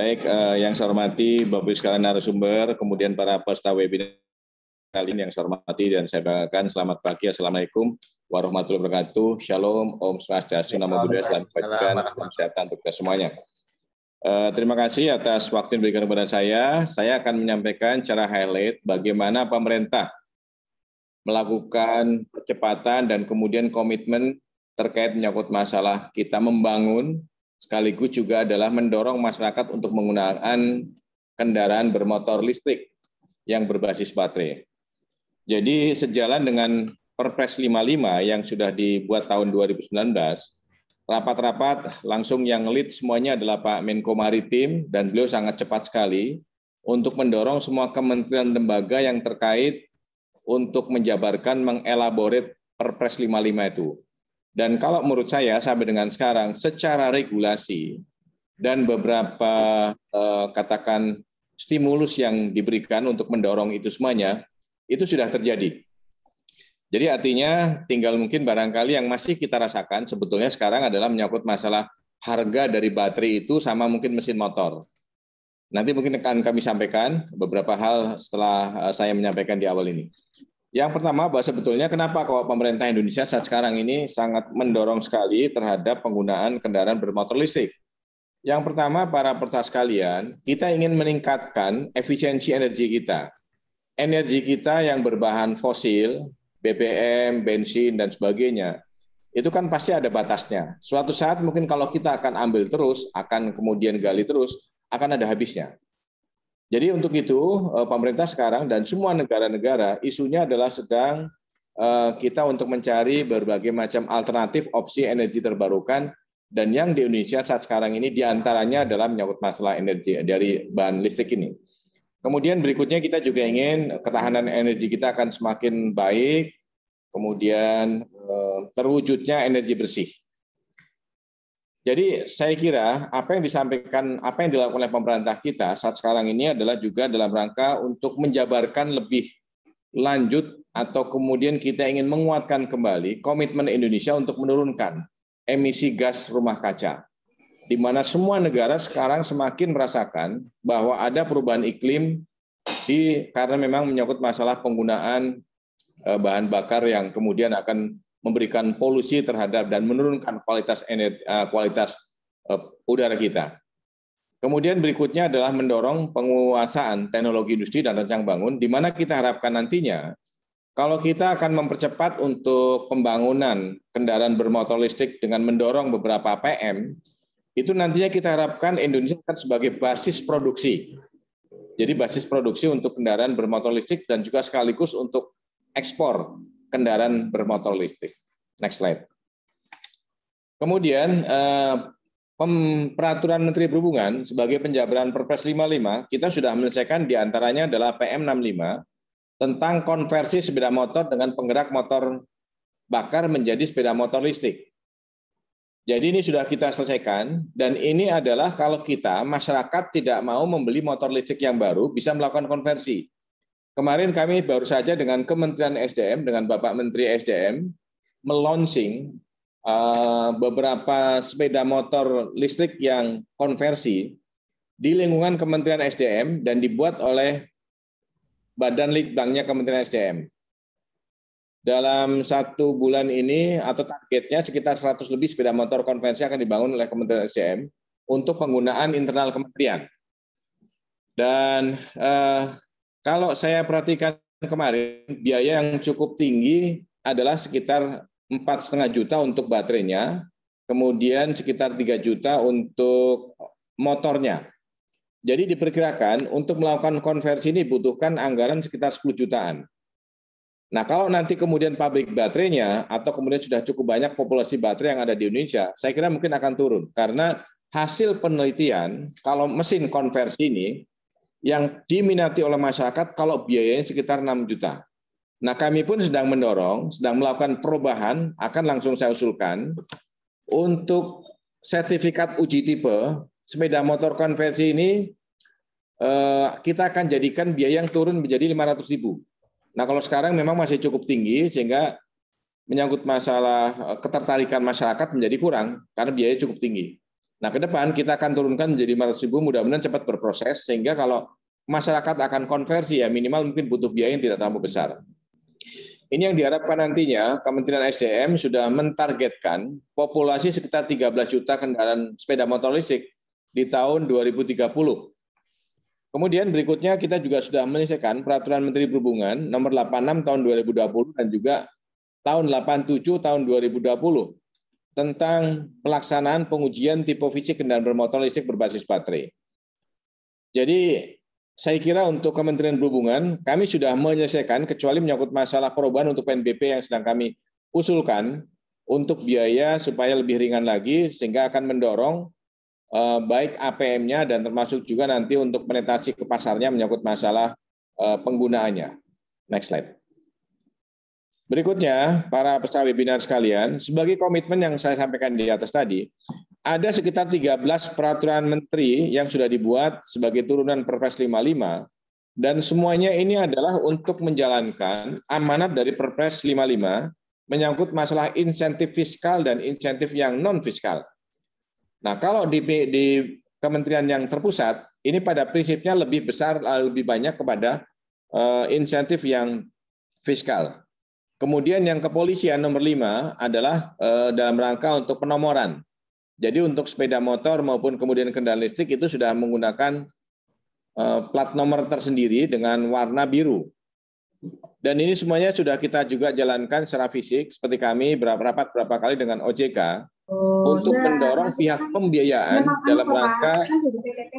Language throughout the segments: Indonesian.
Baik, yang saya hormati Bapak Ibu sekalian narasumber, kemudian para peserta webinar kali ini yang saya hormati dan saya banggakan, selamat pagi, Assalamualaikum warahmatullahi wabarakatuh, Shalom, Om Swastiastu, Namo Buddhaya, salam kebajikan, salam sejahtera untuk kita semuanya. Terima kasih atas waktu yang diberikan kepada saya. Saya akan menyampaikan secara highlight bagaimana pemerintah melakukan percepatan dan kemudian komitmen terkait menyangkut masalah kita membangun, sekaligus juga adalah mendorong masyarakat untuk menggunakan kendaraan bermotor listrik yang berbasis baterai. Jadi sejalan dengan Perpres 55 yang sudah dibuat tahun 2019, rapat-rapat langsung yang lead semuanya adalah Pak Menko Maritim dan beliau sangat cepat sekali untuk mendorong semua kementerian lembaga yang terkait untuk menjabarkan mengelaborate Perpres 55 itu. Dan kalau menurut saya sampai dengan sekarang secara regulasi dan beberapa katakan stimulus yang diberikan untuk mendorong itu semuanya, itu sudah terjadi. Jadi artinya tinggal mungkin barangkali yang masih kita rasakan sebetulnya sekarang adalah menyangkut masalah harga dari baterai itu sama mungkin mesin motor. Nanti mungkin akan kami sampaikan beberapa hal setelah saya menyampaikan di awal ini. Yang pertama, bahwa sebetulnya kenapa kok pemerintah Indonesia saat sekarang ini sangat mendorong sekali terhadap penggunaan kendaraan bermotor listrik. Yang pertama, para peserta sekalian, kita ingin meningkatkan efisiensi energi kita. Energi kita yang berbahan fosil, BBM, bensin, dan sebagainya, itu kan pasti ada batasnya. Suatu saat mungkin kalau kita akan ambil terus, akan kemudian gali terus, akan ada habisnya. Jadi untuk itu pemerintah sekarang dan semua negara-negara isunya adalah sedang kita untuk mencari berbagai macam alternatif opsi energi terbarukan, dan yang di Indonesia saat sekarang ini diantaranya adalah menyangkut masalah energi dari bahan listrik ini. Kemudian berikutnya kita juga ingin ketahanan energi kita akan semakin baik, kemudian terwujudnya energi bersih. Jadi saya kira apa yang disampaikan, apa yang dilakukan oleh pemerintah kita saat sekarang ini adalah juga dalam rangka untuk menjabarkan lebih lanjut atau kemudian kita ingin menguatkan kembali komitmen Indonesia untuk menurunkan emisi gas rumah kaca, di mana semua negara sekarang semakin merasakan bahwa ada perubahan iklim karena memang menyangkut masalah penggunaan bahan bakar yang kemudian akan memberikan polusi terhadap dan menurunkan kualitas energi, kualitas udara kita. Kemudian berikutnya adalah mendorong penguasaan teknologi industri dan rancang bangun, di mana kita harapkan nantinya kalau kita akan mempercepat untuk pembangunan kendaraan bermotor listrik dengan mendorong beberapa PM, itu nantinya kita harapkan Indonesia akan sebagai basis produksi. Jadi basis produksi untuk kendaraan bermotor listrik dan juga sekaligus untuk ekspor kendaraan bermotor listrik. Next slide. Kemudian peraturan Menteri Perhubungan sebagai penjabaran Perpres 55 kita sudah menyelesaikan diantaranya adalah PM 65 tentang konversi sepeda motor dengan penggerak motor bakar menjadi sepeda motor listrik. Jadi ini sudah kita selesaikan dan ini adalah kalau kita masyarakat tidak mau membeli motor listrik yang baru bisa melakukan konversi. Kemarin kami baru saja dengan Kementerian SDM, dengan Bapak Menteri SDM, melaunching beberapa sepeda motor listrik yang konversi di lingkungan Kementerian SDM dan dibuat oleh Badan Litbangnya Kementerian SDM. Dalam 1 bulan ini atau targetnya sekitar 100 lebih sepeda motor konversi akan dibangun oleh Kementerian SDM untuk penggunaan internal kementerian. Dan kalau saya perhatikan kemarin, biaya yang cukup tinggi adalah sekitar 4,5 juta untuk baterainya, kemudian sekitar 3 juta untuk motornya. Jadi diperkirakan untuk melakukan konversi ini butuhkan anggaran sekitar 10 jutaan. Nah kalau nanti kemudian pabrik baterainya atau kemudian sudah cukup banyak populasi baterai yang ada di Indonesia, saya kira mungkin akan turun. Karena hasil penelitian, kalau mesin konversi ini, yang diminati oleh masyarakat kalau biayanya sekitar 6 juta. Nah kami pun sedang mendorong, sedang melakukan perubahan, akan langsung saya usulkan, untuk sertifikat uji tipe, sepeda motor konversi ini, kita akan jadikan biaya yang turun menjadi 500.000. Nah kalau sekarang memang masih cukup tinggi, sehingga menyangkut masalah ketertarikan masyarakat menjadi kurang, karena biaya cukup tinggi. Nah, ke depan kita akan turunkan menjadi 500.000, mudah-mudahan cepat berproses, sehingga kalau masyarakat akan konversi ya minimal mungkin butuh biaya yang tidak terlalu besar. Ini yang diharapkan nantinya Kementerian SDM sudah mentargetkan populasi sekitar 13 juta kendaraan sepeda motor listrik di tahun 2030. Kemudian berikutnya kita juga sudah menyelesaikan Peraturan Menteri Perhubungan nomor 86 tahun 2020 dan juga tahun 87 tahun 2020 tentang pelaksanaan pengujian tipe fisik kendaraan bermotor listrik berbasis baterai. Jadi saya kira untuk Kementerian Perhubungan, kami sudah menyelesaikan kecuali menyangkut masalah perubahan untuk PNBP yang sedang kami usulkan untuk biaya supaya lebih ringan lagi, sehingga akan mendorong baik APM-nya dan termasuk juga nanti untuk penetrasi ke pasarnya menyangkut masalah penggunaannya. Next slide. Berikutnya, para peserta webinar sekalian, sebagai komitmen yang saya sampaikan di atas tadi, ada sekitar 13 peraturan menteri yang sudah dibuat sebagai turunan Perpres 55, dan semuanya ini adalah untuk menjalankan amanat dari Perpres 55 menyangkut masalah insentif fiskal dan insentif yang non-fiskal. Nah, kalau di kementerian yang terpusat, ini pada prinsipnya lebih besar, lebih banyak kepada insentif yang fiskal. Kemudian yang kepolisian nomor 5 adalah dalam rangka untuk penomoran. Jadi untuk sepeda motor maupun kemudian kendaraan listrik itu sudah menggunakan plat nomor tersendiri dengan warna biru. Dan ini semuanya sudah kita juga jalankan secara fisik, seperti kami rapat berapa kali dengan OJK untuk mendorong pihak pembiayaan dalam rangka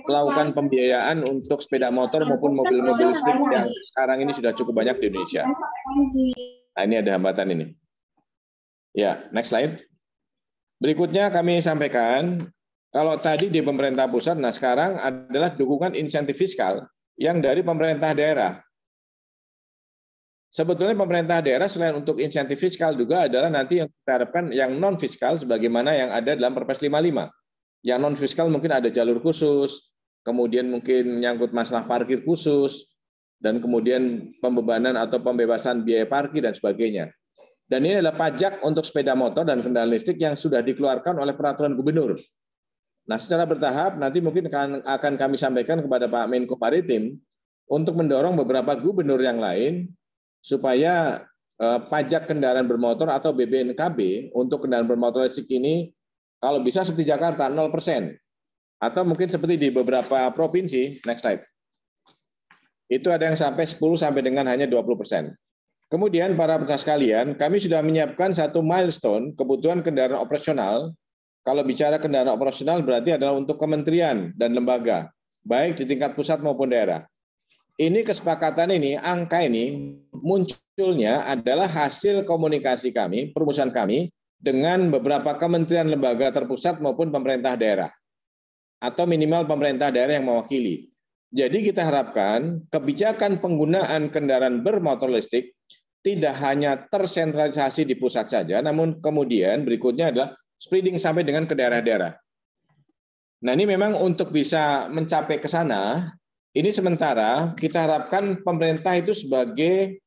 melakukan pembiayaan untuk sepeda motor maupun mobil-mobil listrik yang sekarang ini sudah cukup banyak di Indonesia. Nah, ini ada hambatan ini. Ya, next slide. Berikutnya kami sampaikan, kalau tadi di pemerintah pusat, nah sekarang adalah dukungan insentif fiskal yang dari pemerintah daerah. Sebetulnya pemerintah daerah selain untuk insentif fiskal juga adalah nanti yang kita harapkan yang non-fiskal sebagaimana yang ada dalam Perpres 55. Yang non-fiskal mungkin ada jalur khusus, kemudian mungkin menyangkut masalah parkir khusus, dan kemudian pembebanan atau pembebasan biaya parkir dan sebagainya. Dan ini adalah pajak untuk sepeda motor dan kendaraan listrik yang sudah dikeluarkan oleh peraturan gubernur. Nah, secara bertahap nanti mungkin akan kami sampaikan kepada Pak Menko Maritim untuk mendorong beberapa gubernur yang lain supaya pajak kendaraan bermotor atau BBNKB untuk kendaraan bermotor listrik ini kalau bisa seperti Jakarta 0%. Atau mungkin seperti di beberapa provinsi, next slide. Itu ada yang sampai 10 sampai dengan hanya 20%. Kemudian para peserta sekalian, kami sudah menyiapkan satu milestone kebutuhan kendaraan operasional. Kalau bicara kendaraan operasional berarti adalah untuk kementerian dan lembaga, baik di tingkat pusat maupun daerah. Ini kesepakatan ini, angka ini munculnya adalah hasil komunikasi kami, perumusan kami dengan beberapa kementerian lembaga terpusat maupun pemerintah daerah. Atau minimal pemerintah daerah yang mewakili. Jadi kita harapkan kebijakan penggunaan kendaraan bermotor listrik tidak hanya tersentralisasi di pusat saja, namun kemudian berikutnya adalah spreading sampai dengan ke daerah-daerah. Nah, ini memang untuk bisa mencapai ke sana, ini sementara kita harapkan pemerintah itu sebagai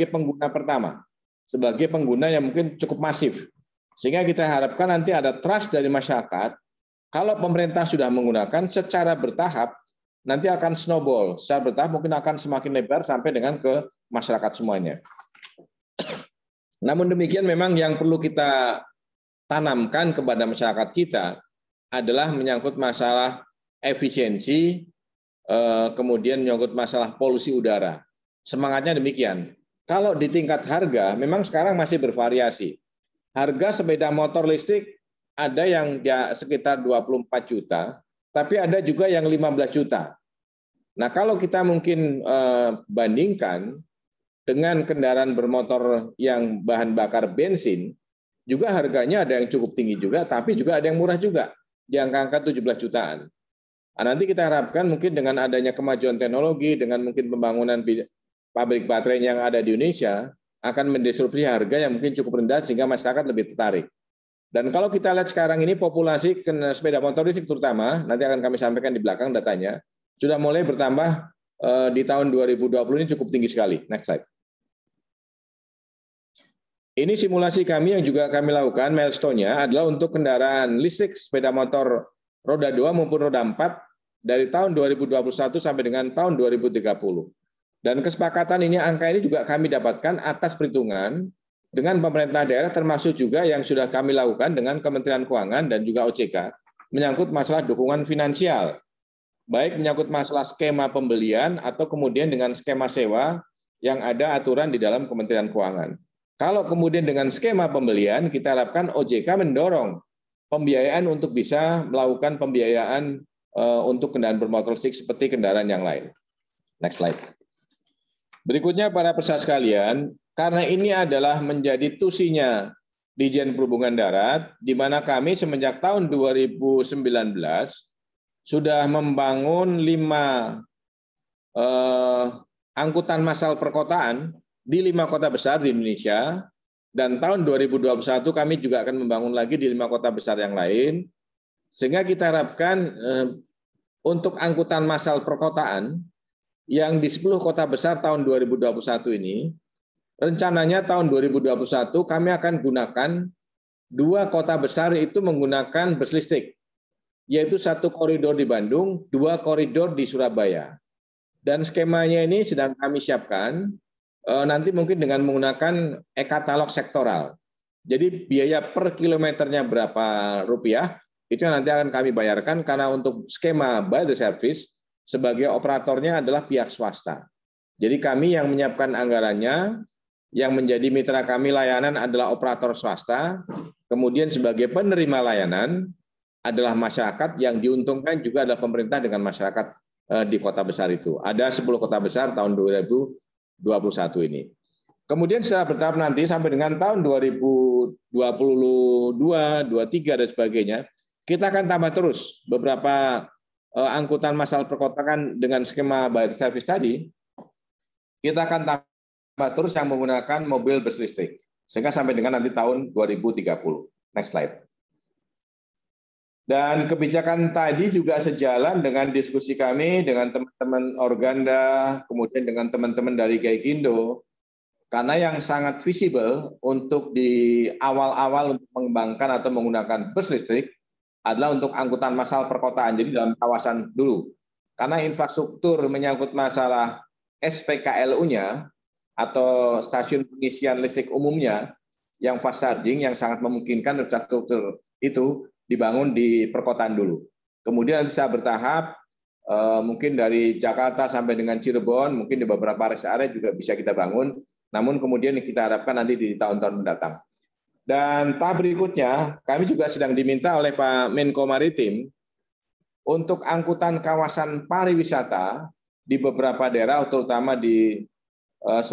pengguna pertama, sebagai pengguna yang mungkin cukup masif. Sehingga kita harapkan nanti ada trust dari masyarakat, kalau pemerintah sudah menggunakan secara bertahap, nanti akan snowball, secara bertahap mungkin akan semakin lebar sampai dengan ke masyarakat semuanya. Namun demikian memang yang perlu kita tanamkan kepada masyarakat kita adalah menyangkut masalah efisiensi, kemudian menyangkut masalah polusi udara. Semangatnya demikian. Kalau di tingkat harga, memang sekarang masih bervariasi. Harga sepeda motor listrik ada yang sekitar 24 juta, tapi ada juga yang 15 juta. Nah, kalau kita mungkin bandingkan dengan kendaraan bermotor yang bahan bakar bensin, juga harganya ada yang cukup tinggi juga, tapi juga ada yang murah juga, di angka-angka 17 jutaan. Nah, nanti kita harapkan mungkin dengan adanya kemajuan teknologi, dengan mungkin pembangunan pabrik baterai yang ada di Indonesia, akan mendisrupsi harga yang mungkin cukup rendah sehingga masyarakat lebih tertarik. Dan kalau kita lihat sekarang ini populasi sepeda motor listrik terutama, nanti akan kami sampaikan di belakang datanya, sudah mulai bertambah di tahun 2020 ini cukup tinggi sekali. Next slide. Ini simulasi kami yang juga kami lakukan, milestone-nya adalah untuk kendaraan listrik sepeda motor roda 2 maupun roda 4 dari tahun 2021 sampai dengan tahun 2030. Dan kesepakatan ini, angka ini juga kami dapatkan atas perhitungan dengan pemerintah daerah, termasuk juga yang sudah kami lakukan dengan Kementerian Keuangan dan juga OJK, menyangkut masalah dukungan finansial, baik menyangkut masalah skema pembelian atau kemudian dengan skema sewa yang ada aturan di dalam Kementerian Keuangan. Kalau kemudian dengan skema pembelian, kita harapkan OJK mendorong pembiayaan untuk bisa melakukan pembiayaan untuk kendaraan bermotor listrik seperti kendaraan yang lain. Next slide. Berikutnya para peserta sekalian, karena ini adalah menjadi tusinya Ditjen Perhubungan Darat, di mana kami semenjak tahun 2019 sudah membangun 5 angkutan massal perkotaan di 5 kota besar di Indonesia, dan tahun 2021 kami juga akan membangun lagi di 5 kota besar yang lain, sehingga kita harapkan untuk angkutan massal perkotaan yang di 10 kota besar tahun 2021 ini, rencananya tahun 2021 kami akan gunakan 2 kota besar itu menggunakan bus listrik, yaitu 1 koridor di Bandung, 2 koridor di Surabaya. Dan skemanya ini sedang kami siapkan, nanti mungkin dengan menggunakan e-katalog sektoral. Jadi biaya per kilometernya berapa rupiah, itu yang nanti akan kami bayarkan, karena untuk skema by the service, sebagai operatornya adalah pihak swasta. Jadi kami yang menyiapkan anggarannya, yang menjadi mitra kami layanan adalah operator swasta, kemudian sebagai penerima layanan adalah masyarakat, yang diuntungkan juga adalah pemerintah dengan masyarakat di kota besar itu. Ada 10 kota besar tahun 2021 ini. Kemudian secara bertahap nanti sampai dengan tahun 2022, 2023 dan sebagainya, kita akan tambah terus beberapa angkutan massal perkotaan dengan skema by service tadi. Kita akan tambah terus yang menggunakan mobil bus listrik, sehingga sampai dengan nanti tahun 2030. Next slide. Dan kebijakan tadi juga sejalan dengan diskusi kami dengan teman-teman Organda, kemudian dengan teman-teman dari Gaikindo, karena yang sangat visible untuk di awal-awal untuk mengembangkan atau menggunakan bus listrik adalah untuk angkutan massal perkotaan, jadi dalam kawasan dulu. Karena infrastruktur menyangkut masalah SPKLU-nya atau stasiun pengisian listrik umumnya yang fast charging yang sangat memungkinkan infrastruktur itu dibangun di perkotaan dulu. Kemudian nanti secara bertahap, mungkin dari Jakarta sampai dengan Cirebon, mungkin di beberapa rest area juga bisa kita bangun, namun kemudian kita harapkan nanti di tahun-tahun mendatang. Dan tahap berikutnya, kami juga sedang diminta oleh Pak Menko Maritim untuk angkutan kawasan pariwisata di beberapa daerah, terutama di 10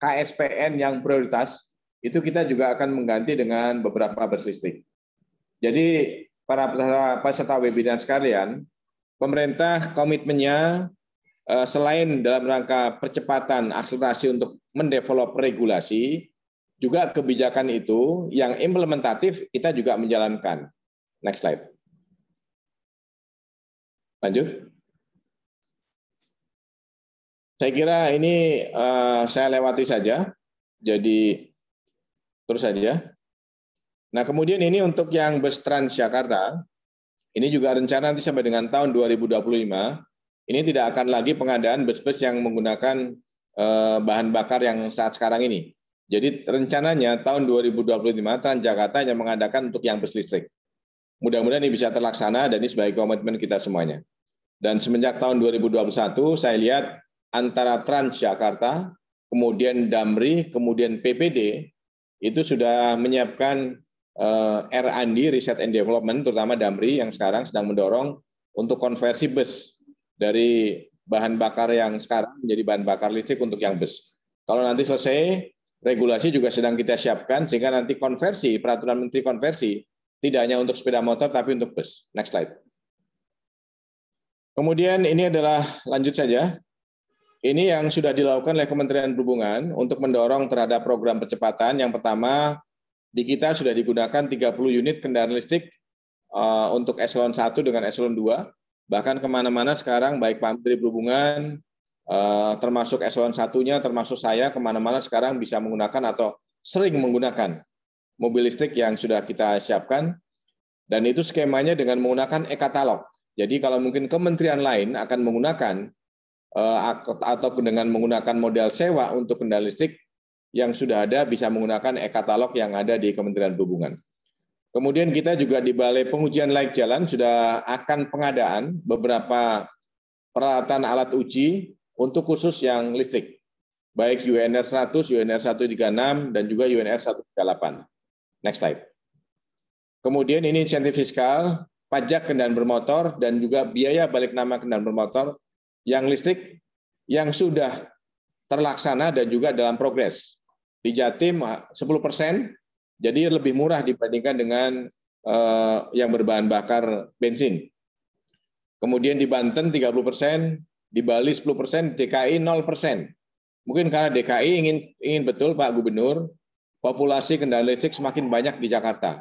KSPN yang prioritas, itu kita juga akan mengganti dengan beberapa bus listrik. Jadi para peserta webinar sekalian, pemerintah komitmennya selain dalam rangka percepatan akselerasi untuk mendevelop regulasi, juga kebijakan itu yang implementatif kita juga menjalankan. Next slide. Lanjut. Saya kira ini saya lewati saja, jadi terus saja. Nah, kemudian ini untuk yang bus Transjakarta, ini juga rencana nanti sampai dengan tahun 2025, ini tidak akan lagi pengadaan bus-bus yang menggunakan bahan bakar yang saat sekarang ini. Jadi rencananya tahun 2025 Transjakarta hanya mengadakan untuk yang bus listrik. Mudah-mudahan ini bisa terlaksana dan ini sebagai komitmen kita semuanya. Dan semenjak tahun 2021 saya lihat antara Transjakarta, kemudian Damri, kemudian PPD, itu sudah menyiapkan R&D, Research and Development, terutama Damri yang sekarang sedang mendorong untuk konversi bus dari bahan bakar yang sekarang menjadi bahan bakar listrik untuk yang bus. Kalau nanti selesai, regulasi juga sedang kita siapkan, sehingga nanti konversi, peraturan menteri konversi, tidak hanya untuk sepeda motor, tapi untuk bus. Next slide. Kemudian ini adalah, lanjut saja, ini yang sudah dilakukan oleh Kementerian Perhubungan untuk mendorong terhadap program percepatan. Yang pertama, di kita sudah digunakan 30 unit kendaraan listrik untuk eselon 1 dengan eselon 2. Bahkan kemana-mana sekarang, baik Pak Menteri Perhubungan, termasuk eselon 1-nya, termasuk saya, kemana-mana sekarang bisa menggunakan atau sering menggunakan mobil listrik yang sudah kita siapkan, dan itu skemanya dengan menggunakan e-katalog. Jadi kalau mungkin kementerian lain akan menggunakan atau dengan menggunakan model sewa untuk kendaraan listrik yang sudah ada bisa menggunakan e-katalog yang ada di Kementerian Perhubungan. Kemudian kita juga di Balai Pengujian Layak Jalan sudah akan pengadaan beberapa peralatan alat uji untuk khusus yang listrik, baik UNR 100, UNR 136, dan juga UNR 138. Next slide. Kemudian ini insentif fiskal, pajak kendaraan bermotor, dan juga biaya balik nama kendaraan bermotor yang listrik yang sudah terlaksana dan juga dalam progres. Di Jatim 10%, jadi lebih murah dibandingkan dengan yang berbahan bakar bensin. Kemudian di Banten 30%, di Bali 10%, DKI 0%. Mungkin karena DKI ingin betul Pak Gubernur, populasi kendaraan listrik semakin banyak di Jakarta.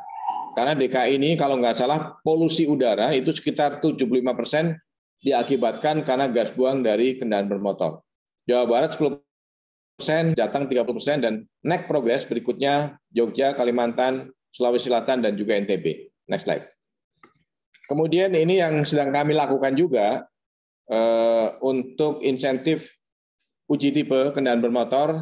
Karena DKI ini kalau nggak salah polusi udara itu sekitar 75% diakibatkan karena gas buang dari kendaraan bermotor. Jawa Barat 10%, Jateng 30%, dan next progress berikutnya Jogja, Kalimantan, Sulawesi Selatan, dan juga NTB. Next slide. Kemudian ini yang sedang kami lakukan juga untuk insentif uji tipe kendaraan bermotor.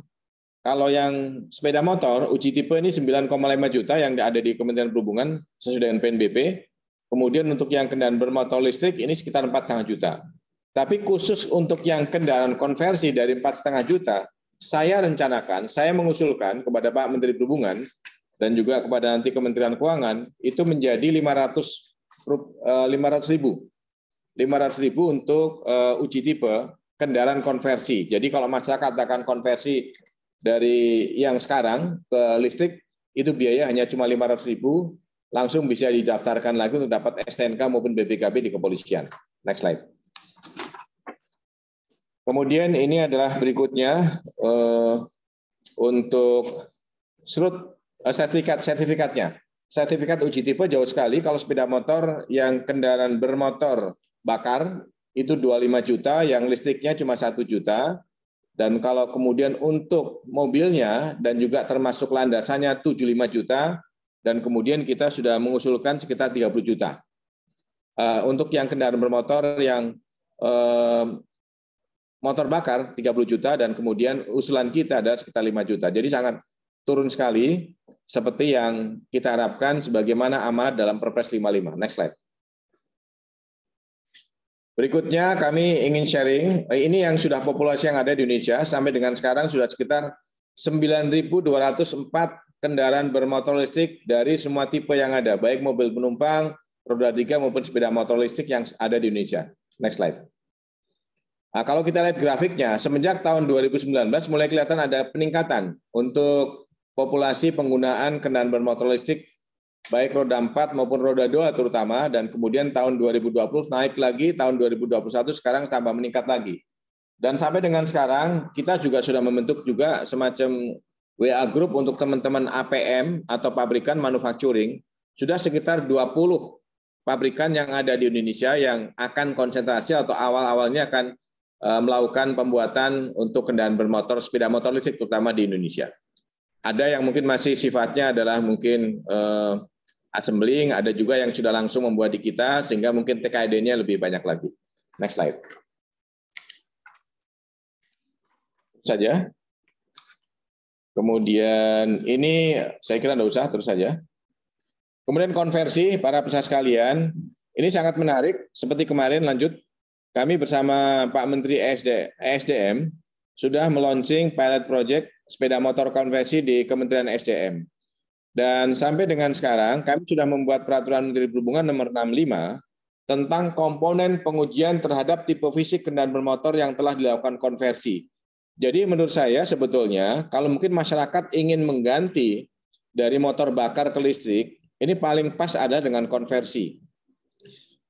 Kalau yang sepeda motor, uji tipe ini 9,5 juta yang ada di Kementerian Perhubungan sesuai dengan PNBP. Kemudian untuk yang kendaraan bermotor listrik ini sekitar 4,5 juta. Tapi khusus untuk yang kendaraan konversi dari 4,5 juta, saya mengusulkan kepada Pak Menteri Perhubungan dan juga kepada nanti Kementerian Keuangan itu menjadi 500.000 untuk uji tipe kendaraan konversi. Jadi kalau masyarakat akan konversi dari yang sekarang ke listrik itu biaya hanya cuma 500.000, langsung bisa didaftarkan lagi untuk dapat STNK maupun BPKB di kepolisian. Next slide. Kemudian ini adalah berikutnya untuk sertifikatnya. Sertifikat uji tipe jauh sekali. Kalau sepeda motor yang kendaraan bermotor bakar itu 25 juta, yang listriknya cuma 1 juta. Dan kalau kemudian untuk mobilnya dan juga termasuk landasannya 75 juta, dan kemudian kita sudah mengusulkan sekitar 30 juta. Untuk yang kendaraan bermotor yang motor bakar 30 juta, dan kemudian usulan kita ada sekitar 5 juta. Jadi sangat turun sekali seperti yang kita harapkan sebagaimana amanat dalam Perpres 55. Next slide. Berikutnya kami ingin sharing, ini yang sudah populasi yang ada di Indonesia, sampai dengan sekarang sudah sekitar 9.204 kendaraan bermotor listrik dari semua tipe yang ada, baik mobil penumpang, roda 3 maupun sepeda motor listrik yang ada di Indonesia. Next slide. Nah, kalau kita lihat grafiknya, semenjak tahun 2019 mulai kelihatan ada peningkatan untuk populasi penggunaan kendaraan bermotor listrik, baik roda 4 maupun roda 2 terutama, dan kemudian tahun 2020 naik lagi, tahun 2021 sekarang tambah meningkat lagi. Dan sampai dengan sekarang kita juga sudah membentuk juga semacam WA group untuk teman-teman APM atau pabrikan manufacturing, sudah sekitar 20 pabrikan yang ada di Indonesia yang akan konsentrasi atau awal-awalnya akan melakukan pembuatan untuk kendaraan bermotor, sepeda motor listrik terutama di Indonesia. Ada yang mungkin masih sifatnya adalah mungkin assembling, ada juga yang sudah langsung membuat di kita, sehingga mungkin TKD-nya lebih banyak lagi. Next slide. Saja. Kemudian ini saya kira tidak usah, terus saja. Kemudian konversi, para peserta sekalian, ini sangat menarik. Seperti kemarin lanjut, kami bersama Pak Menteri ESDM sudah meluncing pilot project sepeda motor konversi di Kementerian SDM. Dan sampai dengan sekarang kami sudah membuat peraturan Menteri Perhubungan nomor 65 tentang komponen pengujian terhadap tipe fisik kendaraan bermotor yang telah dilakukan konversi. Jadi menurut saya sebetulnya kalau mungkin masyarakat ingin mengganti dari motor bakar ke listrik, ini paling pas ada dengan konversi.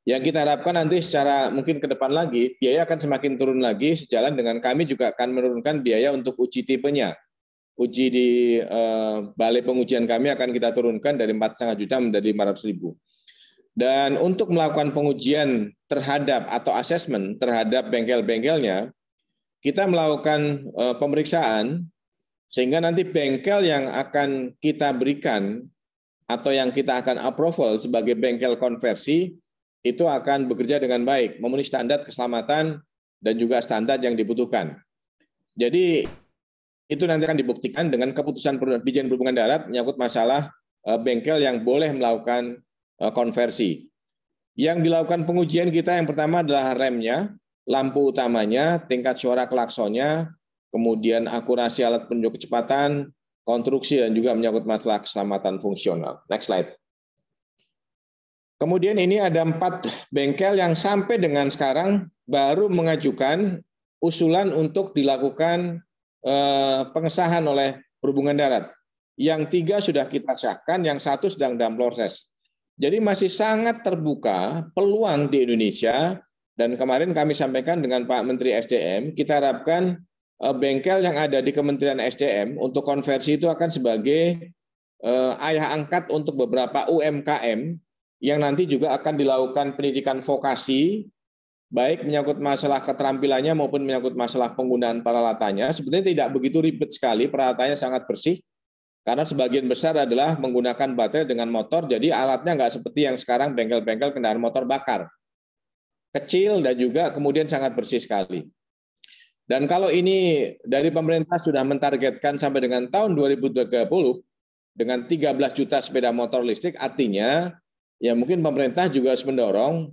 Yang kita harapkan nanti secara mungkin ke depan lagi, biaya akan semakin turun lagi sejalan dengan kami juga akan menurunkan biaya untuk uji tipenya. Uji di balai pengujian kami akan kita turunkan dari 4,5 juta menjadi 500.000. Dan untuk melakukan pengujian terhadap atau asesmen terhadap bengkel-bengkelnya, kita melakukan pemeriksaan Sehingga nanti bengkel yang akan kita berikan atau yang kita akan approval sebagai bengkel konversi itu akan bekerja dengan baik, memenuhi standar keselamatan dan juga standar yang dibutuhkan. Jadi itu nanti akan dibuktikan dengan keputusan Dirjen Perhubungan Darat menyangkut masalah bengkel yang boleh melakukan konversi. Yang dilakukan pengujian kita yang pertama adalah remnya, lampu utamanya, tingkat suara klaksonnya, kemudian akurasi alat penunjuk kecepatan, konstruksi, dan juga menyangkut masalah keselamatan fungsional. Next slide. Kemudian ini ada 4 bengkel yang sampai dengan sekarang baru mengajukan usulan untuk dilakukan pengesahan oleh Perhubungan Darat. Yang 3 sudah kita sahkan, yang 1 sedang dalam proses. Jadi masih sangat terbuka peluang di Indonesia, dan kemarin kami sampaikan dengan Pak Menteri SDM, kita harapkan bengkel yang ada di Kementerian SDM untuk konversi itu akan sebagai ayah angkat untuk beberapa UMKM yang nanti juga akan dilakukan pendidikan vokasi, baik menyangkut masalah keterampilannya maupun menyangkut masalah penggunaan peralatannya. Sebetulnya tidak begitu ribet sekali, peralatannya sangat bersih, karena sebagian besar adalah menggunakan baterai dengan motor, jadi alatnya nggak seperti yang sekarang bengkel-bengkel kendaraan motor bakar. Kecil dan juga kemudian sangat bersih sekali. Dan kalau ini dari pemerintah sudah mentargetkan sampai dengan tahun 2030 dengan 13 juta sepeda motor listrik, artinya ya mungkin pemerintah juga harus mendorong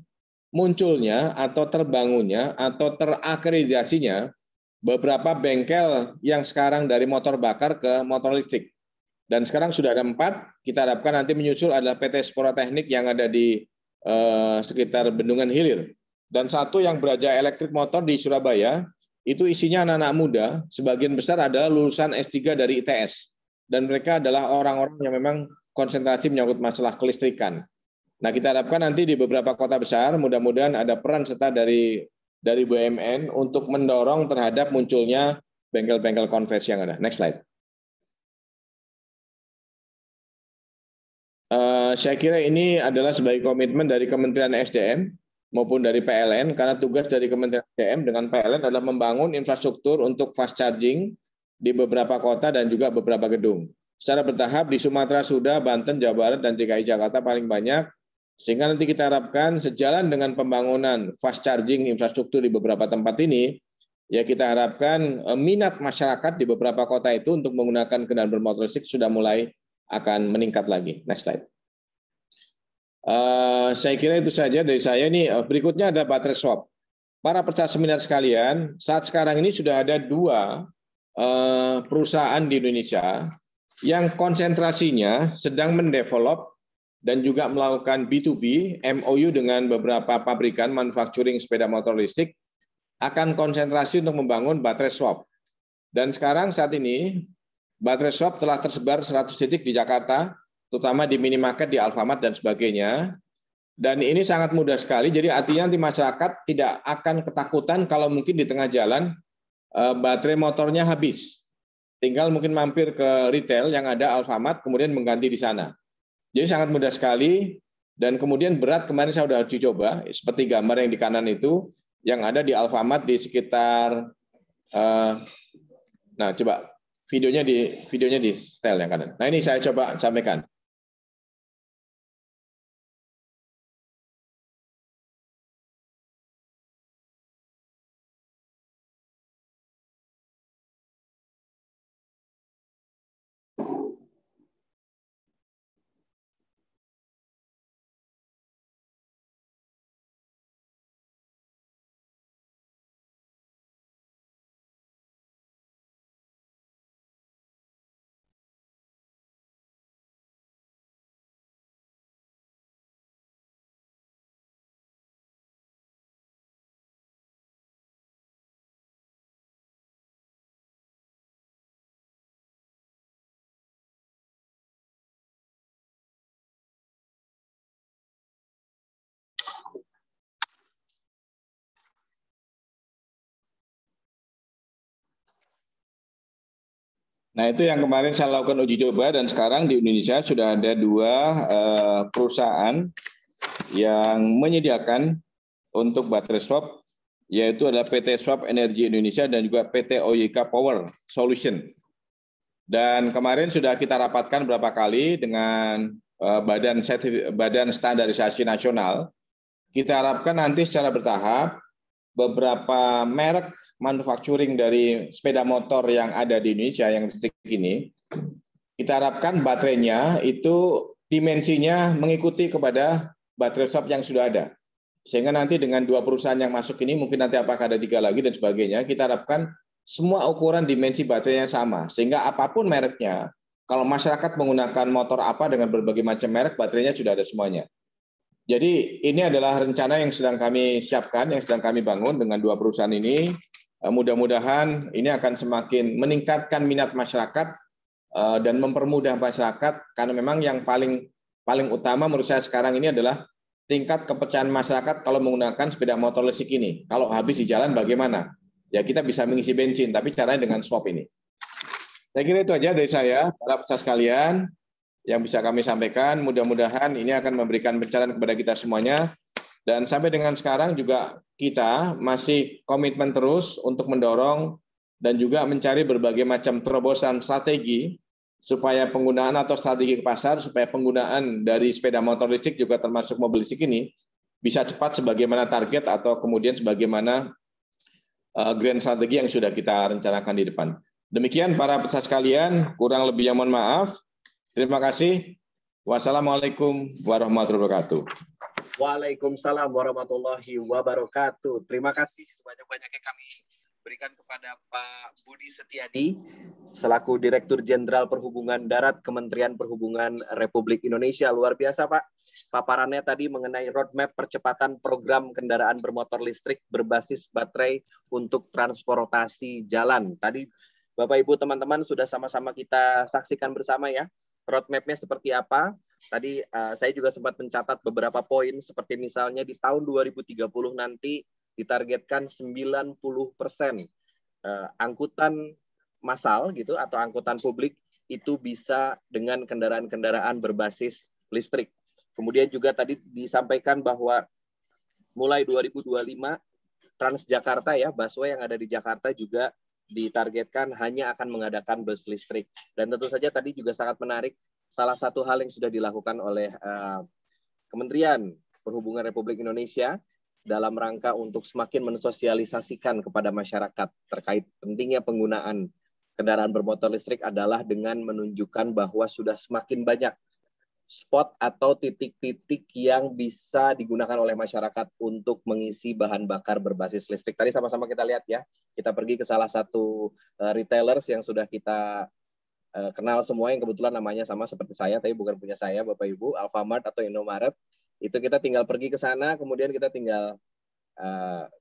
munculnya atau terbangunnya atau terakreditasinya beberapa bengkel yang sekarang dari motor bakar ke motor listrik. Dan sekarang sudah ada 4, kita harapkan nanti menyusul adalah PT Spora Teknik yang ada di sekitar Bendungan Hilir. Dan 1 yang beraja elektrik motor di Surabaya, itu isinya anak-anak muda, sebagian besar adalah lulusan S3 dari ITS. Dan mereka adalah orang-orang yang memang konsentrasi menyangkut masalah kelistrikan. Nah, kita harapkan nanti di beberapa kota besar, mudah-mudahan ada peran serta dari BUMN untuk mendorong terhadap munculnya bengkel-bengkel konversi yang ada. Next slide. Saya kira ini adalah sebagai komitmen dari Kementerian SDM maupun dari PLN, karena tugas dari Kementerian SDM dengan PLN adalah membangun infrastruktur untuk fast charging di beberapa kota dan juga beberapa gedung. Secara bertahap di Sumatera sudah, Banten, Jawa Barat, dan DKI Jakarta paling banyak, sehingga nanti kita harapkan sejalan dengan pembangunan fast charging infrastruktur di beberapa tempat ini, ya kita harapkan minat masyarakat di beberapa kota itu untuk menggunakan kendaraan bermotor listrik sudah mulai akan meningkat lagi. Next slide. Saya kira itu saja dari saya. Ini berikutnya ada baterai swap. Para peserta seminar sekalian, saat sekarang ini sudah ada 2 perusahaan di Indonesia yang konsentrasinya sedang mendevelop dan juga melakukan B2B, MOU dengan beberapa pabrikan manufacturing sepeda motor listrik, akan konsentrasi untuk membangun baterai swap. Dan sekarang saat ini, baterai swap telah tersebar 100 titik di Jakarta, terutama di minimarket, di Alfamart, dan sebagainya. Dan ini sangat mudah sekali, jadi artinya nanti masyarakat tidak akan ketakutan kalau mungkin di tengah jalan baterai motornya habis. Tinggal mungkin mampir ke retail yang ada Alfamart, kemudian mengganti di sana. Jadi sangat mudah sekali, dan kemudian berat kemarin saya sudah dicoba, seperti gambar yang di kanan itu, yang ada di Alfamart di sekitar, nah coba videonya di setel yang kanan. Nah ini saya coba sampaikan. Nah itu yang kemarin saya lakukan uji coba, dan sekarang di Indonesia sudah ada 2 perusahaan yang menyediakan untuk baterai swap, yaitu adalah PT Swap Energi Indonesia dan juga PT OYK Power Solution. Dan kemarin sudah kita rapatkan berapa kali dengan Badan Standarisasi Nasional. Kita harapkan nanti secara bertahap beberapa merek manufacturing dari sepeda motor yang ada di Indonesia yang listrik ini, kita harapkan baterainya itu dimensinya mengikuti kepada baterai stop yang sudah ada. Sehingga nanti dengan 2 perusahaan yang masuk ini, mungkin nanti apakah ada 3 lagi dan sebagainya, kita harapkan semua ukuran dimensi baterainya sama. Sehingga apapun mereknya, kalau masyarakat menggunakan motor apa dengan berbagai macam merek, baterainya sudah ada semuanya. Jadi ini adalah rencana yang sedang kami siapkan, yang sedang kami bangun dengan 2 perusahaan ini. Mudah-mudahan ini akan semakin meningkatkan minat masyarakat dan mempermudah masyarakat, karena memang yang paling utama menurut saya sekarang ini adalah tingkat kepercayaan masyarakat kalau menggunakan sepeda motor listrik ini. Kalau habis di jalan bagaimana? Ya kita bisa mengisi bensin, tapi caranya dengan swap ini. Saya kira itu aja dari saya, para peserta sekalian, yang bisa kami sampaikan. Mudah-mudahan ini akan memberikan pencerahan kepada kita semuanya. Dan sampai dengan sekarang juga kita masih komitmen terus untuk mendorong dan juga mencari berbagai macam terobosan strategi supaya penggunaan atau strategi ke pasar, supaya penggunaan dari sepeda motor listrik juga termasuk mobil listrik ini bisa cepat sebagaimana target atau kemudian sebagaimana grand strategi yang sudah kita rencanakan di depan. Demikian para peserta sekalian, kurang lebihnya mohon maaf. Terima kasih. Wassalamualaikum warahmatullahi wabarakatuh. Waalaikumsalam warahmatullahi wabarakatuh. Terima kasih sebanyak-banyaknya kami berikan kepada Pak Budi Setiadi, selaku Direktur Jenderal Perhubungan Darat Kementerian Perhubungan Republik Indonesia. Luar biasa, Pak. Paparannya tadi mengenai roadmap percepatan program kendaraan bermotor listrik berbasis baterai untuk transportasi jalan. Tadi Bapak Ibu teman-teman sudah sama-sama kita saksikan bersama ya. Roadmap-nya seperti apa? Tadi saya juga sempat mencatat beberapa poin, seperti misalnya di tahun 2030 nanti ditargetkan 90% angkutan massal gitu atau angkutan publik itu bisa dengan kendaraan-kendaraan berbasis listrik. Kemudian juga tadi disampaikan bahwa mulai 2025 Transjakarta ya, busway yang ada di Jakarta juga ditargetkan hanya akan mengadakan bus listrik. Dan tentu saja tadi juga sangat menarik, salah satu hal yang sudah dilakukan oleh Kementerian Perhubungan Republik Indonesia dalam rangka untuk semakin mensosialisasikan kepada masyarakat terkait pentingnya penggunaan kendaraan bermotor listrik adalah dengan menunjukkan bahwa sudah semakin banyak spot atau titik-titik yang bisa digunakan oleh masyarakat untuk mengisi bahan bakar berbasis listrik. Tadi sama-sama kita lihat ya, kita pergi ke salah satu retailers yang sudah kita kenal semua, yang kebetulan namanya sama seperti saya, tapi bukan punya saya Bapak Ibu, Alfamart atau Indomaret. Itu kita tinggal pergi ke sana, kemudian kita tinggal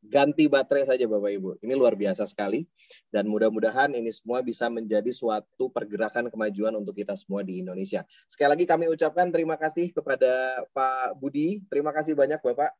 ganti baterai saja Bapak Ibu. Ini luar biasa sekali, dan mudah-mudahan ini semua bisa menjadi suatu pergerakan kemajuan untuk kita semua di Indonesia. Sekali lagi kami ucapkan terima kasih kepada Pak Budi, terima kasih banyak Bapak